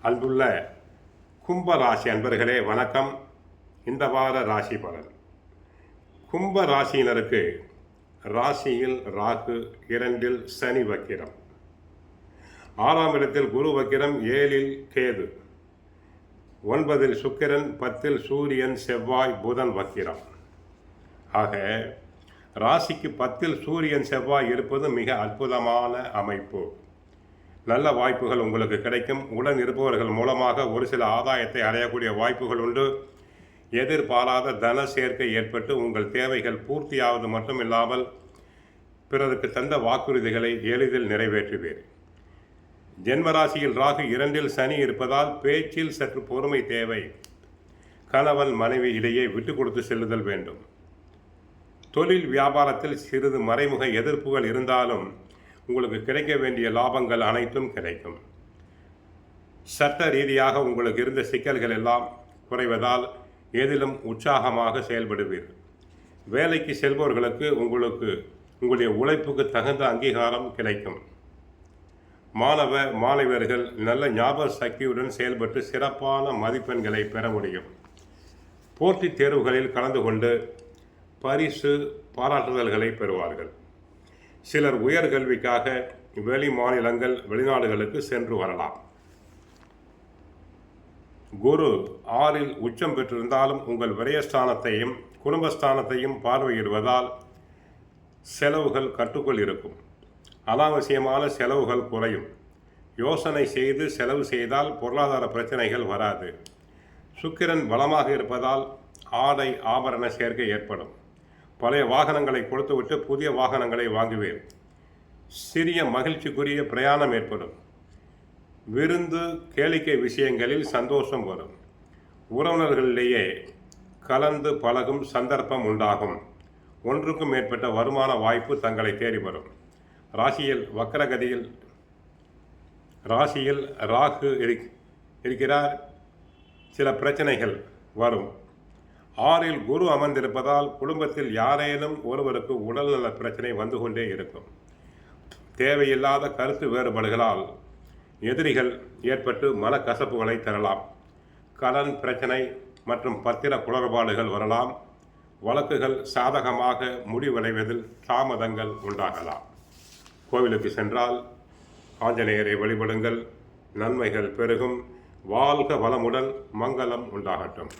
அன்புள்ள கும்ப ராசி அன்பர்களே வணக்கம். இந்த வார ராசி பலன். கும்ப ராசியினருக்கு ராசியில் ராகு, 2இல் சனி வக்கிரம், 6ஆம் இடத்தில் குரு வக்கிரம், 7இல் கேது, 9இல் சுக்கிரன், 10இல் சூரியன், செவ்வாய், புதன் வக்கிரம். ஆக ராசிக்கு 10இல் சூரியன், செவ்வாய் இருப்பது மிக அற்புதமான அமைப்பு. நல்ல வாய்ப்புகள் உங்களுக்கு கிடைக்கும். உடன் இருப்பவர்கள் மூலமாக ஒரு சில ஆதாயத்தை அடையக்கூடிய வாய்ப்புகள் உண்டு. எதிர்பாராத தன சேர்க்கை ஏற்பட்டு உங்கள் தேவைகள் பூர்த்தியாவது மட்டும் இல்லாமல் பிறருக்கு தந்த வாக்குறுதிகளை எளிதில் நிறைவேற்றுவீர். ஜென்மராசியில் ராகு, 2இல் சனி இருப்பதால் பேச்சில் சற்று பொறுமை தேவை. கணவன் மனைவி இடையே விட்டு கொடுத்து செல்லுதல் வேண்டும். தொழில் வியாபாரத்தில் சிறிது மறைமுக எதிர்ப்புகள் இருந்தாலும் உங்களுக்கு கிடைக்க வேண்டிய லாபங்கள் அனைத்தும் கிடைக்கும். சட்ட ரீதியாக உங்களுக்கு இருந்த சிக்கல்கள் எல்லாம் குறைவதால் எதிலும் உற்சாகமாக செயல்படுவீர்கள். வேலைக்கு செல்பவர்களுக்கு உங்களுடைய உழைப்புக்கு தகுந்த அங்கீகாரம் கிடைக்கும். மாணவர்கள் நல்ல ஞாபக சக்தியுடன் செயல்பட்டு சிறப்பான மதிப்பெண்களை பெற முடியும். போட்டித் தேர்வுகளில் கலந்து கொண்டு பரிசு பாராட்டுதல்களை பெறுவார்கள். சிலர் உயர்கல்விக்காக வெளி மாநிலங்கள், வெளிநாடுகளுக்கு சென்று வரலாம். குரு 6இல் உச்சம் பெற்றிருந்தாலும் உங்கள் விரயஸ்தானத்தையும் குடும்பஸ்தானத்தையும் பார்வையிடுவதால் செலவுகள் கட்டுக்குள் இருக்கும். அனாவசியமான செலவுகள் குறையும். யோசனை செய்து செலவு செய்தால் பொருளாதார பிரச்சனைகள் வராது. சுக்கிரன் பலமாக இருப்பதால் ஆடை ஆபரண சேர்க்கை ஏற்படும். பழைய வாகனங்களை கொடுத்துவிட்டு புதிய வாகனங்களை வாங்குவீர். சிறிய மகிழ்ச்சிக்குரிய பிரயாணம் ஏற்படும். விருந்து கேளிக்கை விஷயங்களில் சந்தோஷம் வரும். உறவினர்களிடையே கலந்து பழகும் சந்தர்ப்பம் உண்டாகும். ஒன்றுக்கும் மேற்பட்ட வருமான வாய்ப்பு தங்களை தேடி வரும். ராசியில் ராகு இருக்கிறார். சில பிரச்சனைகள் வரும். 6இல் குரு அமர்ந்திருப்பதால் குடும்பத்தில் யாரேனும் ஒருவருக்கு உடல்நல பிரச்சனை வந்து கொண்டே இருக்கும். தேவையில்லாத கருத்து வேறுபாடுகளால் எதிரிகள் ஏற்பட்டு மனக்கசப்புகளை தரலாம். கடன் பிரச்சனை மற்றும் பத்திர குளறுபாடுகள் வரலாம். வழக்குகள் சாதகமாக முடிவடைவதில் தாமதங்கள் உண்டாகலாம். கோவிலுக்கு சென்றால் ஆஞ்சநேயரை வழிபடுங்கள். நன்மைகள் பெருகும். வாழ்க வளமுடன். மங்களம் உண்டாகட்டும்.